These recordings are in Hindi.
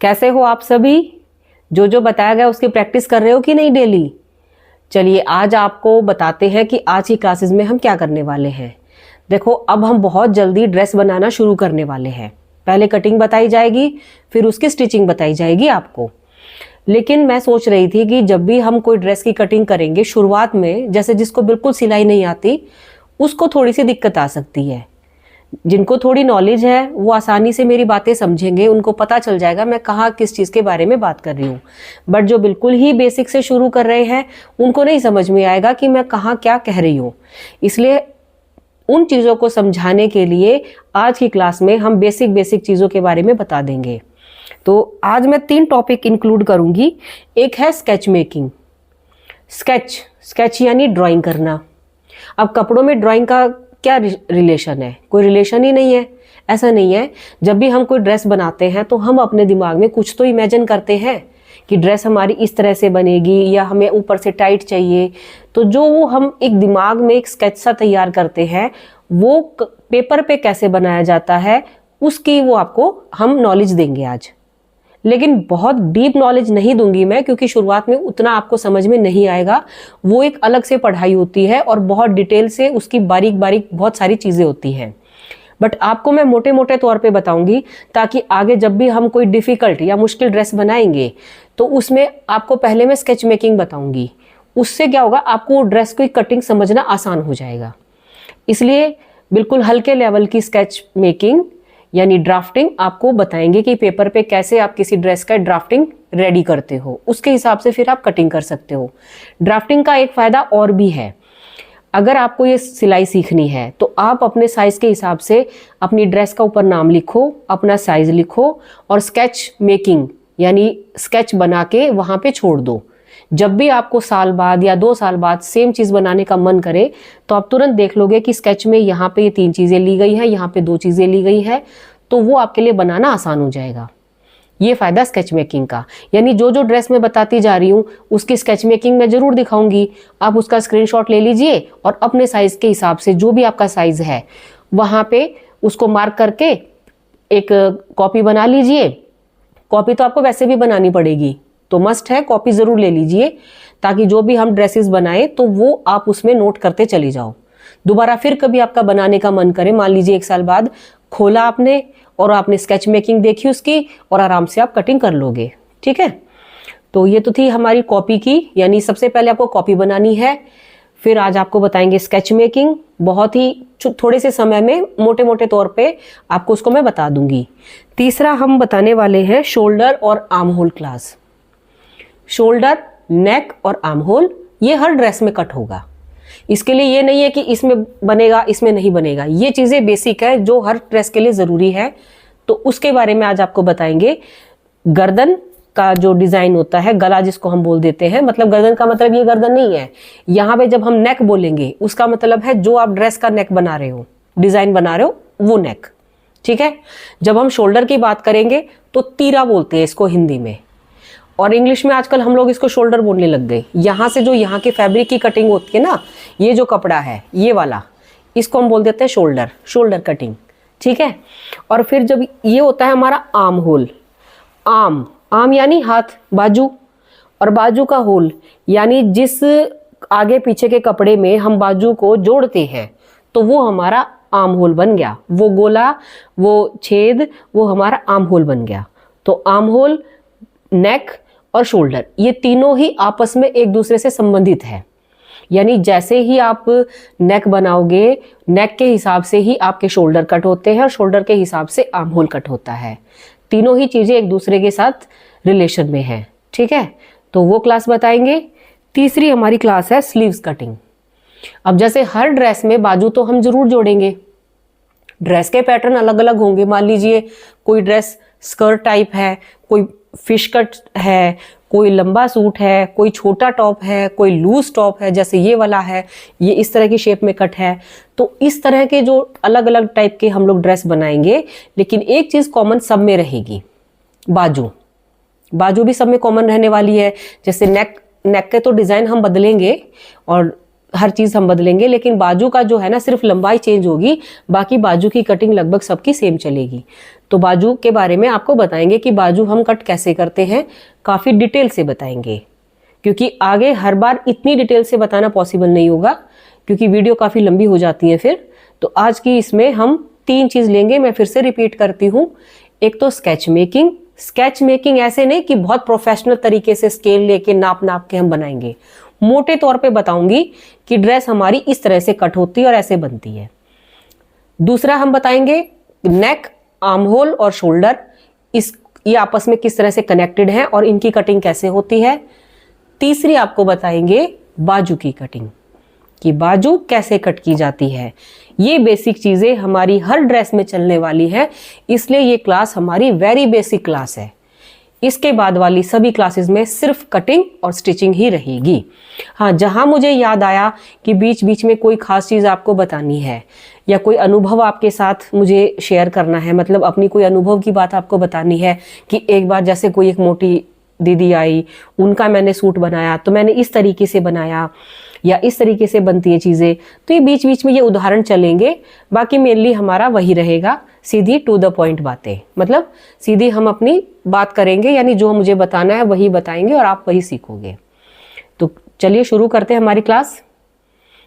कैसे हो आप सभी? जो बताया गया उसकी प्रैक्टिस कर रहे हो कि नहीं डेली? चलिए आज आपको बताते हैं कि आज की क्लासेस में हम क्या करने वाले हैं। देखो, अब हम बहुत जल्दी ड्रेस बनाना शुरू करने वाले हैं। पहले कटिंग बताई जाएगी, फिर उसकी स्टिचिंग बताई जाएगी आपको। लेकिन मैं सोच रही थी कि जब भी हम कोई ड्रेस की कटिंग करेंगे शुरुआत में, जैसे जिसको बिल्कुल सिलाई नहीं आती उसको थोड़ी सी दिक्कत आ सकती है। जिनको थोड़ी नॉलेज है वो आसानी से मेरी बातें समझेंगे, उनको पता चल जाएगा मैं कहाँ किस चीज़ के बारे में बात कर रही हूँ। बट जो बिल्कुल ही बेसिक से शुरू कर रहे हैं उनको नहीं समझ में आएगा कि मैं कहाँ क्या कह रही हूँ। इसलिए उन चीज़ों को समझाने के लिए आज की क्लास में हम बेसिक चीज़ों के बारे में बता देंगे। तो आज मैं 3 टॉपिक इंक्लूड करूँगी। एक है स्केच मेकिंग। स्केच यानी ड्राइंग करना। अब कपड़ों में ड्राइंग का क्या रिलेशन है? कोई रिलेशन ही नहीं है। ऐसा नहीं है। जब भी हम कोई ड्रेस बनाते हैं तो हम अपने दिमाग में कुछ तो इमेजिन करते हैं कि ड्रेस हमारी इस तरह से बनेगी या हमें ऊपर से टाइट चाहिए। तो जो वो हम एक दिमाग में एक स्केच सा तैयार करते हैं, वो पेपर पे कैसे बनाया जाता है उसकी वो आपको हम नॉलेज देंगे आज। लेकिन बहुत डीप नॉलेज नहीं दूंगी मैं, क्योंकि शुरुआत में उतना आपको समझ में नहीं आएगा। वो एक अलग से पढ़ाई होती है और बहुत डिटेल से उसकी बारीक बहुत सारी चीज़ें होती हैं। बट आपको मैं मोटे मोटे तौर पे बताऊंगी, ताकि आगे जब भी हम कोई डिफ़िकल्ट या मुश्किल ड्रेस बनाएंगे तो उसमें आपको पहले मैं स्केच मेकिंग बताऊंगी। उससे क्या होगा, आपको ड्रेस की कटिंग समझना आसान हो जाएगा। इसलिए बिल्कुल हल्के लेवल की स्केच मेकिंग यानी ड्राफ्टिंग आपको बताएंगे कि पेपर पे कैसे आप किसी ड्रेस का ड्राफ्टिंग रेडी करते हो, उसके हिसाब से फिर आप कटिंग कर सकते हो। ड्राफ्टिंग का एक फ़ायदा और भी है। अगर आपको ये सिलाई सीखनी है तो आप अपने साइज़ के हिसाब से अपनी ड्रेस का ऊपर नाम लिखो, अपना साइज़ लिखो और स्केच मेकिंग यानी स्केच बना के वहाँ पे छोड़ दो। जब भी आपको साल बाद या 2 साल बाद सेम चीज़ बनाने का मन करे तो आप तुरंत देख लोगे कि स्केच में यहाँ पे ये 3 चीज़ें ली गई हैं, यहाँ पे 2 चीज़ें ली गई है, तो वो आपके लिए बनाना आसान हो जाएगा। ये फ़ायदा स्केच मेकिंग का। यानी जो ड्रेस मैं बताती जा रही हूँ उसकी स्केच मेकिंग मैं ज़रूर दिखाऊंगी। आप उसका स्क्रीनशॉट ले लीजिए और अपने साइज़ के हिसाब से जो भी आपका साइज़ है वहाँ पे उसको मार्क करके एक कॉपी बना लीजिए। कॉपी तो आपको वैसे भी बनानी पड़ेगी, तो मस्ट है, कॉपी ज़रूर ले लीजिए, ताकि जो भी हम ड्रेसेस बनाएं तो वो आप उसमें नोट करते चली जाओ। दोबारा फिर कभी आपका बनाने का मन करे, मान लीजिए 1 साल बाद खोला आपने और आपने स्केच मेकिंग देखी उसकी, और आराम से आप कटिंग कर लोगे। ठीक है, तो ये तो थी हमारी कॉपी की, यानी सबसे पहले आपको कॉपी बनानी है। फिर आज आपको बताएंगे स्केच मेकिंग, बहुत ही थोड़े से समय में मोटे मोटे तौर पे आपको उसको मैं बता दूंगी। तीसरा हम बताने वाले हैं शोल्डर और आर्म होल क्लास। शोल्डर, नेक और आर्म होल ये हर ड्रेस में कट होगा। इसके लिए ये नहीं है कि इसमें बनेगा इसमें नहीं बनेगा। ये चीज़ें बेसिक है जो हर ड्रेस के लिए ज़रूरी है, तो उसके बारे में आज आपको बताएंगे। गर्दन का जो डिज़ाइन होता है, गला जिसको हम बोल देते हैं, मतलब गर्दन का मतलब ये गर्दन नहीं है। यहाँ पे जब हम नेक बोलेंगे उसका मतलब है जो आप ड्रेस का नेक बना रहे हो, डिज़ाइन बना रहे हो, वो नेक। ठीक है। जब हम शोल्डर की बात करेंगे तो तीरा बोलते हैं इसको हिंदी में, और इंग्लिश में आजकल हम लोग इसको शोल्डर बोलने लग गए। यहाँ से जो यहाँ के फैब्रिक की कटिंग होती है ना, ये जो कपड़ा है ये वाला, इसको हम बोल देते हैं शोल्डर कटिंग। ठीक है। और फिर जब ये होता है हमारा आर्म होल, आर्म यानी हाथ, बाजू, और बाजू का होल यानी जिस आगे पीछे के कपड़े में हम बाजू को जोड़ते हैं, तो वो हमारा आर्म होल बन गया। वो गोला, वो छेद, वो हमारा आर्म होल बन गया। तो आर्म होल, नेक और शोल्डर ये तीनों ही आपस में एक दूसरे से संबंधित है। यानी जैसे ही आप नेक बनाओगे, नेक के हिसाब से ही आपके शोल्डर कट होते हैं और शोल्डर के हिसाब से आर्म होल कट होता है। तीनों ही चीज़ें एक दूसरे के साथ रिलेशन में है। ठीक है, तो वो क्लास बताएंगे। तीसरी हमारी क्लास है स्लीव्स कटिंग। अब जैसे हर ड्रेस में बाजू तो हम जरूर जोड़ेंगे, ड्रेस के पैटर्न अलग अलग होंगे। मान लीजिए कोई ड्रेस स्कर्ट टाइप है, कोई फिश कट है, कोई लंबा सूट है, कोई छोटा टॉप है, कोई लूज टॉप है, जैसे ये वाला है, ये इस तरह की शेप में कट है। तो इस तरह के जो अलग अलग टाइप के हम लोग ड्रेस बनाएंगे, लेकिन एक चीज़ कॉमन सब में रहेगी, बाजू भी सब में कॉमन रहने वाली है। जैसे नेक के तो डिज़ाइन हम बदलेंगे और हर चीज़ हम बदलेंगे, लेकिन बाजू का जो है ना सिर्फ लंबाई चेंज होगी, बाकी बाजू की कटिंग लगभग सबकी सेम चलेगी। तो बाजू के बारे में आपको बताएंगे कि बाजू हम कट कैसे करते हैं, काफ़ी डिटेल से बताएंगे, क्योंकि आगे हर बार इतनी डिटेल से बताना पॉसिबल नहीं होगा, क्योंकि वीडियो काफ़ी लंबी हो जाती है फिर। तो आज की इसमें हम 3 चीज़ लेंगे, मैं फिर से रिपीट करती हूँ। एक तो स्केच मेकिंग। स्केच मेकिंग ऐसे नहीं कि बहुत प्रोफेशनल तरीके से स्केल लेके नाप नाप के हम बनाएंगे, मोटे तौर पे बताऊंगी कि ड्रेस हमारी इस तरह से कट होती है और ऐसे बनती है। दूसरा हम बताएंगे नेक, आर्म होल और शोल्डर, ये आपस में किस तरह से कनेक्टेड है और इनकी कटिंग कैसे होती है। तीसरी आपको बताएंगे बाजू की कटिंग, कि बाजू कैसे कट की जाती है। ये बेसिक चीज़ें हमारी हर ड्रेस में चलने वाली है, इसलिए ये क्लास हमारी वेरी बेसिक क्लास है। इसके बाद वाली सभी क्लासेस में सिर्फ कटिंग और स्टिचिंग ही रहेगी। हाँ, जहाँ मुझे याद आया कि बीच बीच में कोई खास चीज़ आपको बतानी है या कोई अनुभव आपके साथ मुझे शेयर करना है, मतलब अपनी कोई अनुभव की बात आपको बतानी है कि एक बार जैसे कोई एक मोटी दीदी आई, उनका मैंने सूट बनाया तो मैंने इस तरीके से बनाया या इस तरीके से बनती है चीज़ें, तो ये बीच बीच में ये उदाहरण चलेंगे। बाकी मेनली हमारा वही रहेगा, सीधी टू द पॉइंट बातें, मतलब सीधी हम अपनी बात करेंगे, यानी जो मुझे बताना है वही बताएंगे और आप वही सीखोगे। तो चलिए शुरू करते हैं हमारी क्लास।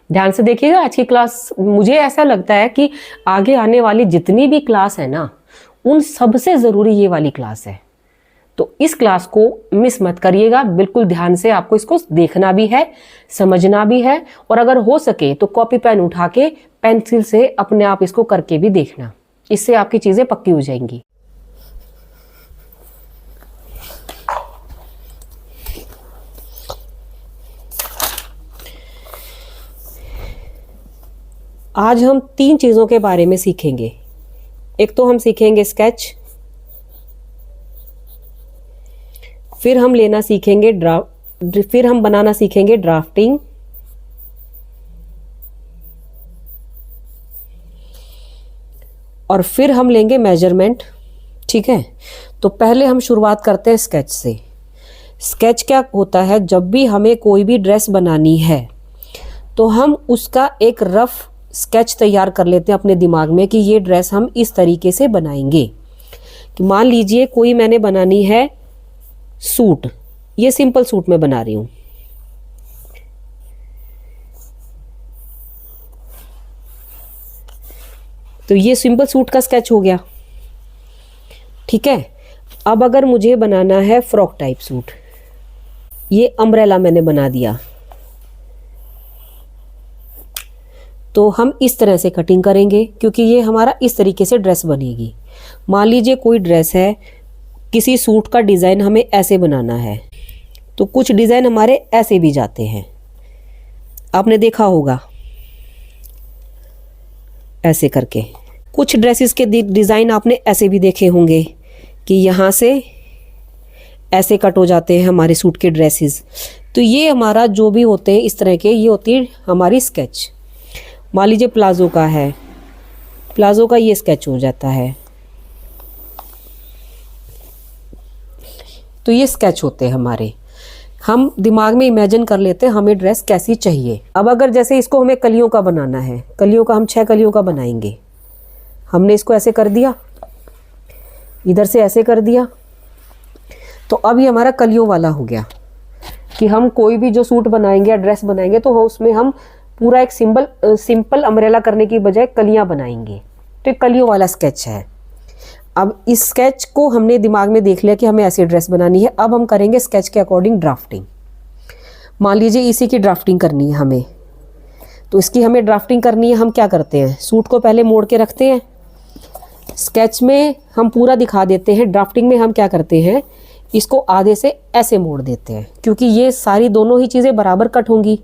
ध्यान से देखिएगा आज की क्लास, मुझे ऐसा लगता है कि आगे आने वाली जितनी भी क्लास है ना, उन सबसे ज़रूरी ये वाली क्लास है। तो इस क्लास को मिस मत करिएगा, बिल्कुल ध्यान से आपको इसको देखना भी है, समझना भी है, और अगर हो सके तो कॉपी पेन उठा के पेंसिल से अपने आप इसको करके भी देखना, इससे आपकी चीज़ें पक्की हो जाएंगी। आज हम 3 चीज़ों के बारे में सीखेंगे। एक तो हम सीखेंगे स्केच, फिर हम लेना सीखेंगे फिर हम बनाना सीखेंगे ड्राफ्टिंग, और फिर हम लेंगे मेजरमेंट। ठीक है, तो पहले हम शुरुआत करते हैं स्केच से। स्केच क्या होता है, जब भी हमें कोई भी ड्रेस बनानी है तो हम उसका एक रफ स्केच तैयार कर लेते हैं अपने दिमाग में कि ये ड्रेस हम इस तरीके से बनाएंगे। कि मान लीजिए कोई मैंने बनानी है सूट, ये सिंपल सूट में बना रही हूं, तो ये सिंपल सूट का स्केच हो गया। ठीक है, अब अगर मुझे बनाना है फ्रॉक टाइप सूट, ये अम्ब्रेला मैंने बना दिया, तो हम इस तरह से कटिंग करेंगे, क्योंकि ये हमारा इस तरीके से ड्रेस बनेगी। मान लीजिए कोई ड्रेस है, किसी सूट का डिज़ाइन हमें ऐसे बनाना है, तो कुछ डिज़ाइन हमारे ऐसे भी जाते हैं, आपने देखा होगा ऐसे करके। कुछ ड्रेसेस के डिज़ाइन आपने ऐसे भी देखे होंगे कि यहाँ से ऐसे कट हो जाते हैं हमारे सूट के ड्रेसेस। तो ये हमारा जो भी होते हैं इस तरह के, ये होती है हमारी स्केच। मान लीजिए प्लाजो का है, प्लाजो का ये स्केच हो जाता है, तो ये स्केच होते हैं हमारे। हम दिमाग में इमेजिन कर लेते हैं हमें ड्रेस कैसी चाहिए। अब अगर जैसे इसको हमें कलियों का बनाना है, कलियों का हम 6 कलियों का बनाएंगे, हमने इसको ऐसे कर दिया, इधर से ऐसे कर दिया, तो अब ये हमारा कलियों वाला हो गया। कि हम कोई भी जो सूट बनाएंगे या ड्रेस बनाएंगे तो उसमें हम पूरा एक सिंपल अम्ब्रेला करने की बजाय कलियां बनाएंगे, तो एक कलियों वाला स्केच है। अब इस स्केच को हमने दिमाग में देख लिया कि हमें ऐसी ड्रेस बनानी है। अब हम करेंगे स्केच के अकॉर्डिंग ड्राफ्टिंग। मान लीजिए इसी की ड्राफ्टिंग करनी है हमें, तो इसकी हमें ड्राफ्टिंग करनी है। हम क्या करते हैं, सूट को पहले मोड़ के रखते हैं, स्केच में हम पूरा दिखा देते हैं, ड्राफ्टिंग में हम क्या करते हैं, इसको आधे से ऐसे मोड़ देते हैं, क्योंकि ये सारी दोनों ही चीज़ें बराबर कट होंगी,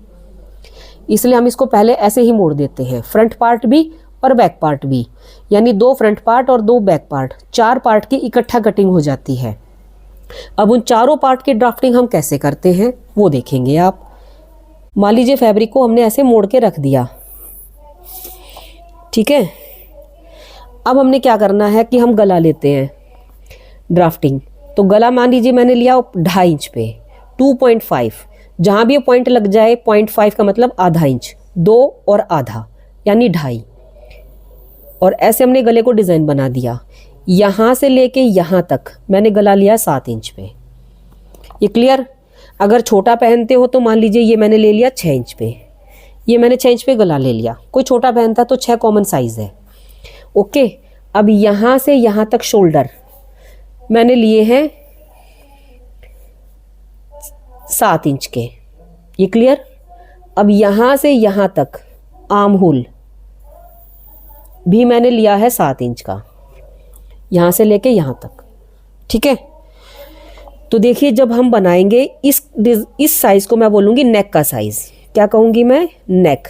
इसलिए हम इसको पहले ऐसे ही मोड़ देते हैं, फ्रंट पार्ट भी और बैक पार्ट भी, यानी 2 फ्रंट पार्ट और 2 बैक पार्ट, 4 पार्ट की इकट्ठा कटिंग हो जाती है। अब उन चारों पार्ट की ड्राफ्टिंग हम कैसे करते हैं वो देखेंगे आप। मान लीजिए फैब्रिक को हमने ऐसे मोड़ के रख दिया, ठीक है। अब हमने क्या करना है कि हम गला लेते हैं ड्राफ्टिंग। तो गला मान लीजिए मैंने लिया 2.5 इंच पे 2.5, जहाँ भी पॉइंट लग जाए 0.5 का मतलब आधा इंच, 2 और आधा यानी 2.5, और ऐसे हमने गले को डिज़ाइन बना दिया। यहाँ से लेके यहाँ तक मैंने गला लिया 7 इंच पे। ये क्लियर? अगर छोटा पहनते हो तो मान लीजिए ये मैंने ले लिया 6 इंच पे, ये मैंने 6 इंच पे गला ले लिया। कोई छोटा पहनता तो 6 कॉमन साइज़ है। ओके, अब यहाँ से यहाँ तक शोल्डर मैंने लिए हैं 7 इंच के। ये क्लियर? अब यहाँ से यहाँ तक आर्म होल भी मैंने लिया है 7 इंच का, यहाँ से लेके यहाँ तक। ठीक है, तो देखिए जब हम बनाएंगे इस साइज़ को मैं बोलूँगी नेक का साइज़। क्या कहूँगी मैं? नेक।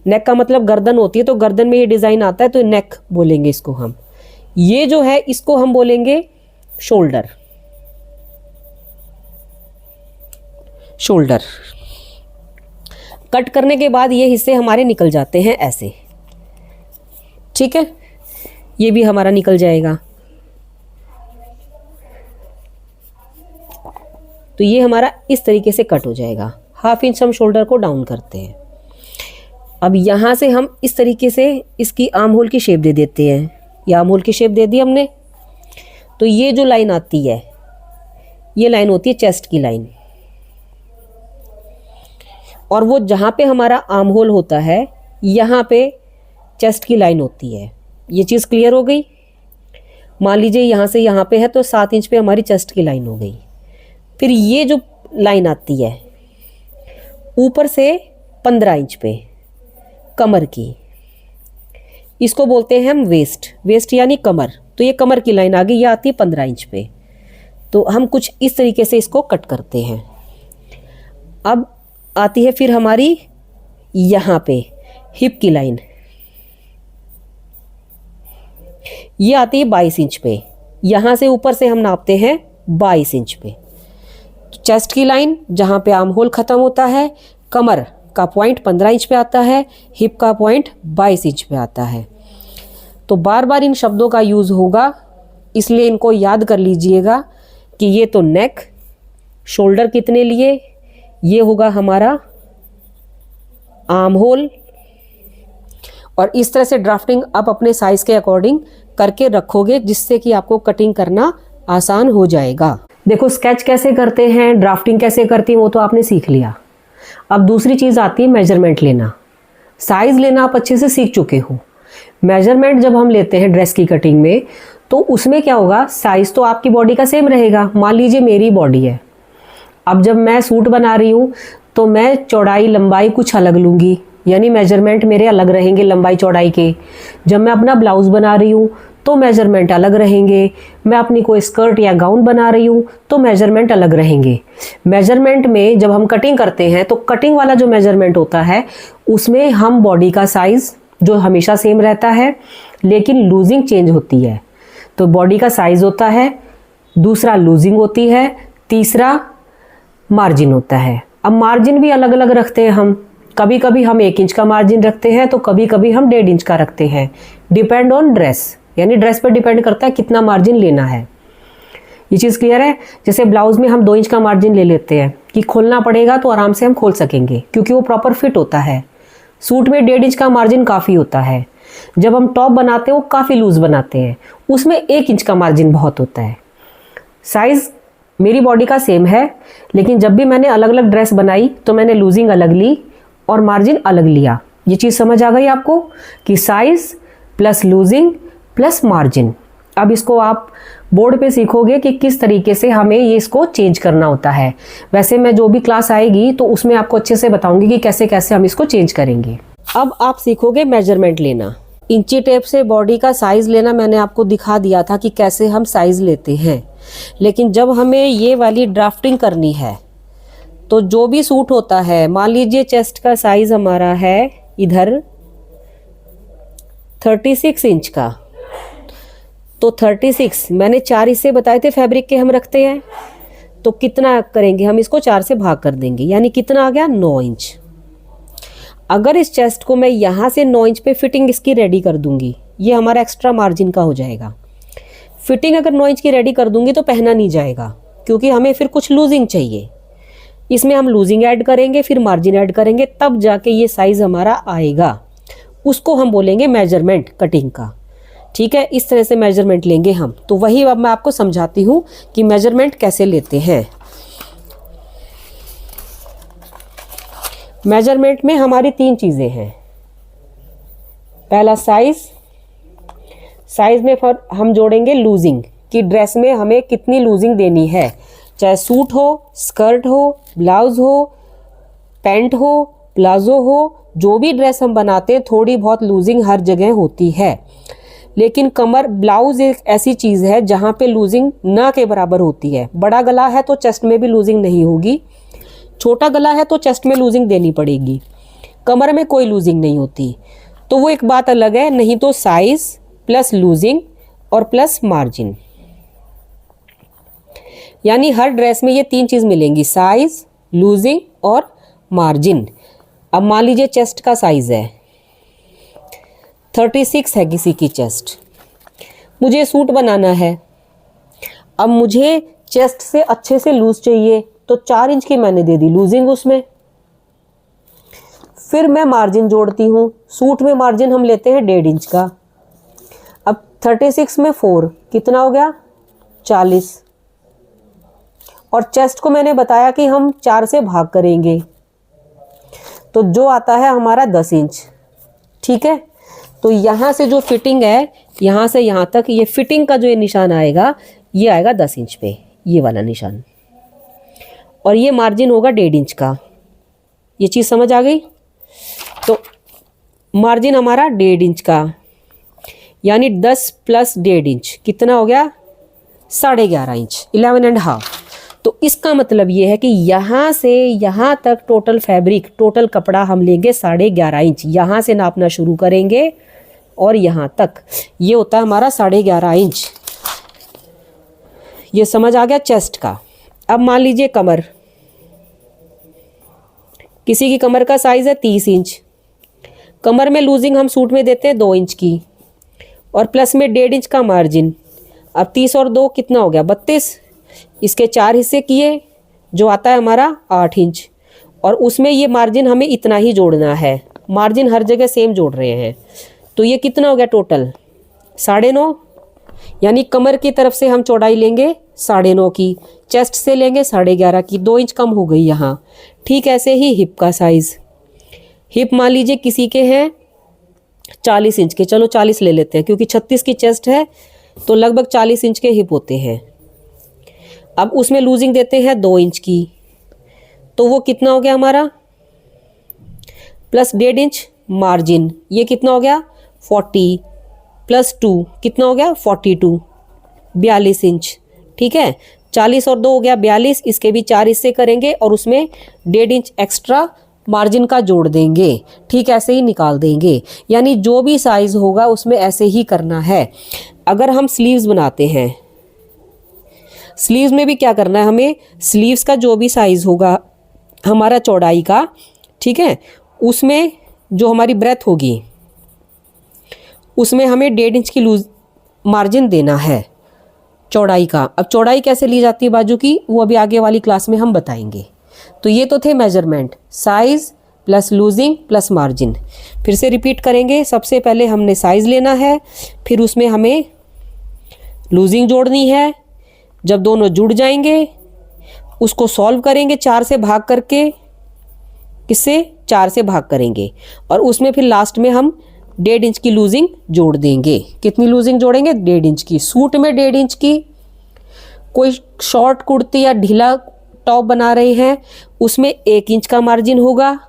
नेक का मतलब गर्दन होती है, तो गर्दन में ये डिज़ाइन आता है तो नेक बोलेंगे इसको हम। ये जो है इसको हम बोलेंगे शोल्डर। शोल्डर कट करने के बाद ये हिस्से हमारे निकल जाते हैं ऐसे। ठीक है, ये भी हमारा निकल जाएगा। तो ये हमारा इस तरीके से कट हो जाएगा। 1/2 इंच हम शोल्डर को डाउन करते हैं। अब यहाँ से हम इस तरीके से इसकी आर्म होल की शेप दे देते हैं। ये आर्म होल की शेप दे दी हमने। तो ये जो लाइन आती है, ये लाइन होती है चेस्ट की लाइन, और वो जहाँ पे हमारा आर्म होल होता है यहाँ पे चेस्ट की लाइन होती है। ये चीज़ क्लियर हो गई? मान लीजिए यहाँ से यहाँ पे है तो 7 इंच पे हमारी चेस्ट की लाइन हो गई। फिर ये जो लाइन आती है ऊपर से 15 इंच पे कमर की, इसको बोलते हैं हम वेस्ट। वेस्ट यानी कमर। तो ये कमर की लाइन आ गई, ये आती है 15 इंच पे। तो हम कुछ इस तरीके से इसको कट करते हैं। अब आती है फिर हमारी यहाँ पे हिप की लाइन, ये आती है 22 इंच पे। यहाँ से ऊपर से हम नापते हैं 22 इंच पे। तो चेस्ट की लाइन जहाँ पे आर्म होल ख़त्म होता है, कमर का पॉइंट 15 इंच पे आता है, हिप का पॉइंट 22 इंच पे आता है। तो बार बार इन शब्दों का यूज़ होगा, इसलिए इनको याद कर लीजिएगा कि ये तो नेक, शोल्डर कितने लिए, ये होगा हमारा आर्म होल। और इस तरह से ड्राफ्टिंग आप अपने साइज़ के अकॉर्डिंग करके रखोगे, जिससे कि आपको कटिंग करना आसान हो जाएगा। देखो स्केच कैसे करते हैं, ड्राफ्टिंग कैसे करती हैं, वो तो आपने सीख लिया। अब दूसरी चीज़ आती है मेजरमेंट लेना। साइज़ लेना आप अच्छे से सीख चुके हो। मेजरमेंट जब हम लेते हैं ड्रेस की कटिंग में, तो उसमें क्या होगा, साइज़ तो आपकी बॉडी का सेम रहेगा। मान लीजिए मेरी बॉडी है, अब जब मैं सूट बना रही हूँ तो मैं चौड़ाई लंबाई कुछ अलग लूँगी, यानी मेजरमेंट मेरे अलग रहेंगे लंबाई चौड़ाई के। जब मैं अपना ब्लाउज़ बना रही हूँ तो मेजरमेंट अलग रहेंगे। मैं अपनी कोई स्कर्ट या गाउन बना रही हूँ तो मेजरमेंट अलग रहेंगे। मेजरमेंट में जब हम कटिंग करते हैं तो कटिंग वाला जो मेजरमेंट होता है उसमें हम बॉडी का साइज़ जो हमेशा सेम रहता है, लेकिन लूजिंग चेंज होती है। तो बॉडी का साइज़ होता है, दूसरा लूजिंग होती है, तीसरा मार्जिन होता है। अब मार्जिन भी अलग अलग रखते हैं हम। कभी कभी हम 1 इंच का मार्जिन रखते हैं तो कभी कभी हम 1.5 इंच का रखते हैं। डिपेंड ऑन ड्रेस, यानी ड्रेस पर डिपेंड करता है कितना मार्जिन लेना है। ये चीज़ क्लियर है? जैसे ब्लाउज़ में हम 2 इंच का मार्जिन ले लेते हैं कि खोलना पड़ेगा तो आराम से हम खोल सकेंगे, क्योंकि वो प्रॉपर फिट होता है। सूट में 1.5 इंच का मार्जिन काफ़ी होता है। जब हम टॉप बनाते हैं वो काफ़ी लूज़ बनाते हैं, उसमें 1 इंच का मार्जिन बहुत होता है। साइज़ मेरी बॉडी का सेम है, लेकिन जब भी मैंने अलग अलग ड्रेस बनाई तो मैंने लूजिंग अलग ली और मार्जिन अलग लिया। ये चीज़ समझ आ गई आपको कि size plus losing plus margin. अब इसको आप बोर्ड पे सीखोगे कि किस तरीके से हमें ये इसको चेंज करना होता है। वैसे मैं जो भी क्लास आएगी तो उसमें आपको अच्छे से बताऊंगी कि कैसे कैसे हम इसको चेंज करेंगे। अब आप सीखोगे मेजरमेंट लेना। इंची टेप से बॉडी का साइज़ लेना मैंने आपको दिखा दिया था कि कैसे हम साइज़ लेते हैं। लेकिन जब हमें ये वाली ड्राफ्टिंग करनी है तो जो भी सूट होता है, मान लीजिए चेस्ट का साइज़ हमारा है इधर 36 इंच का, तो 36 मैंने 4 हिस्से बताए थे फैब्रिक के हम रखते हैं, तो कितना करेंगे हम, इसको 4 से भाग कर देंगे, यानी कितना आ गया 9 इंच। अगर इस चेस्ट को मैं यहाँ से 9 इंच पे फिटिंग इसकी रेडी कर दूंगी, ये हमारा एक्स्ट्रा मार्जिन का हो जाएगा। फिटिंग अगर 9 इंच की रेडी कर दूंगी तो पहना नहीं जाएगा, क्योंकि हमें फिर कुछ लूजिंग चाहिए। इसमें हम लूजिंग ऐड करेंगे, फिर मार्जिन ऐड करेंगे, तब जाके ये साइज़ हमारा आएगा। उसको हम बोलेंगे मेजरमेंट कटिंग का। ठीक है, इस तरह से मेजरमेंट लेंगे हम। तो वही अब मैं आपको समझाती हूँ कि मेजरमेंट कैसे लेते हैं। मेजरमेंट में हमारी 3 चीज़ें हैं। पहला साइज, साइज में फिर हम जोड़ेंगे लूजिंग, कि ड्रेस में हमें कितनी लूजिंग देनी है, चाहे सूट हो, स्कर्ट हो, ब्लाउज हो, पैंट हो, प्लाजो हो, जो भी ड्रेस हम बनाते हैं थोड़ी बहुत लूजिंग हर जगह होती है। लेकिन कमर, ब्लाउज एक ऐसी चीज़ है जहाँ पे लूजिंग ना के बराबर होती है। बड़ा गला है तो चेस्ट में भी लूजिंग नहीं होगी, छोटा गला है तो चेस्ट में लूजिंग देनी पड़ेगी, कमर में कोई लूजिंग नहीं होती। तो वो एक बात अलग है। नहीं तो साइज प्लस लूजिंग और प्लस मार्जिन, यानी हर ड्रेस में ये 3 चीज़ मिलेंगी, साइज, लूजिंग और मार्जिन। अब मान लीजिए चेस्ट का साइज है 36 है किसी की चेस्ट, मुझे सूट बनाना है। अब मुझे चेस्ट से अच्छे से लूज चाहिए तो 4 इंच की मैंने दे दी लूजिंग उसमें। फिर मैं मार्जिन जोड़ती हूँ। सूट में मार्जिन हम लेते हैं 1.5 इंच का। अब 36 में 4 कितना हो गया, 40। और चेस्ट को मैंने बताया कि हम 4 से भाग करेंगे, तो जो आता है हमारा 10 इंच। ठीक है, तो यहाँ से जो फिटिंग है, यहाँ से यहाँ तक ये फिटिंग का जो ये निशान आएगा, ये आएगा 10 इंच पे, ये वाला निशान। और ये मार्जिन होगा 1.5 इंच का। ये चीज़ समझ आ गई? तो मार्जिन हमारा 1.5 इंच का, यानी 10 प्लस 1.5 इंच कितना हो गया, 11.5 इंच, 11.5। तो इसका मतलब ये है कि यहाँ से यहाँ तक टोटल फैब्रिक, टोटल कपड़ा हम लेंगे 11.5 इंच। यहाँ से नापना शुरू करेंगे और यहाँ तक, ये होता है हमारा 11.5 इंच। ये समझ आ गया चेस्ट का। अब मान लीजिए कमर, किसी की कमर का साइज है 30 इंच। कमर में लूजिंग हम सूट में देते हैं 2 इंच की, और प्लस में 1.5 इंच का मार्जिन। अब 30 और 2 कितना हो गया, 32। इसके 4 हिस्से किए, जो आता है हमारा 8 इंच। और उसमें ये मार्जिन हमें इतना ही जोड़ना है, मार्जिन हर जगह सेम जोड़ रहे हैं। तो ये कितना हो गया टोटल, 9.5। यानी कमर की तरफ से हम चौड़ाई लेंगे 9.5 की, चेस्ट से लेंगे 11.5 की, 2 इंच कम हो गई यहाँ। ठीक ऐसे ही हिप का साइज़, हिप मान लीजिए किसी के हैं 40 इंच के, चलो 40 ले लेते हैं क्योंकि 36 की चेस्ट है, तो लगभग 40 इंच के हिप होते हैं। अब उसमें लूजिंग देते हैं 2 इंच की, तो वो कितना हो गया हमारा, प्लस 1.5 इंच मार्जिन, ये कितना हो गया 40 प्लस 2 कितना हो गया 42, 42 इंच। ठीक है, 40 और 2 हो गया 42, इसके भी 4 हिस्से करेंगे और उसमें 1.5 इंच एक्स्ट्रा मार्जिन का जोड़ देंगे। ठीक ऐसे ही निकाल देंगे, यानी जो भी साइज होगा उसमें ऐसे ही करना है। अगर हम स्लीव्स बनाते हैं, स्लीव्स में भी क्या करना है हमें, स्लीव्स का जो भी साइज होगा हमारा चौड़ाई का, ठीक है, उसमें जो हमारी ब्रेथ होगी उसमें हमें 1.5 इंच की लूज मार्जिन देना है चौड़ाई का। अब चौड़ाई कैसे ली जाती है बाजू की, वो अभी आगे वाली क्लास में हम बताएंगे। तो ये तो थे measurement, size plus losing plus margin. फिर से रिपीट करेंगे। सबसे पहले हमने साइज लेना है, फिर उसमें हमें लूजिंग जोड़नी है। जब दोनों जुड़ जाएंगे उसको सॉल्व करेंगे 4 से भाग करके, किससे 4 से भाग करेंगे, और उसमें फिर लास्ट में हम 1.5 इंच की लूजिंग जोड़ देंगे। कितनी लूजिंग जोड़ेंगे, 1.5 इंच की। सूट में 1.5 इंच की, कोई शॉर्ट कुर्ती या ढीला टॉप बना रहे हैं उसमें 1 इंच का मार्जिन होगा,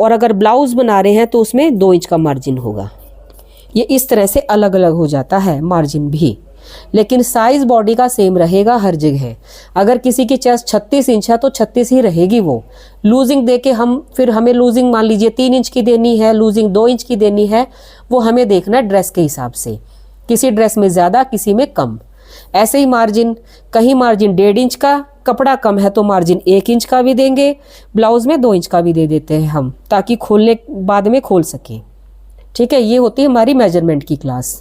और अगर ब्लाउज बना रहे हैं तो उसमें 2 इंच का मार्जिन होगा। ये इस तरह से अलग अलग हो जाता है मार्जिन भी, लेकिन साइज बॉडी का सेम रहेगा हर जगह। अगर किसी की चेस्ट 36 इंच है तो 36 ही रहेगी वो। लूजिंग दे के हम फिर हमें लूजिंग मान लीजिए 3 इंच की देनी है, लूजिंग 2 इंच की देनी है, वो हमें देखना है ड्रेस के हिसाब से, किसी ड्रेस में ज़्यादा किसी में कम। ऐसे ही मार्जिन, कहीं मार्जिन 1.5 इंच का, कपड़ा कम है तो मार्जिन 1 इंच का भी देंगे, ब्लाउज में 2 इंच का भी दे देते हैं हम, ताकि खोलने बाद में खोल सकें। ठीक है, ये होती है हमारी मेजरमेंट की क्लास।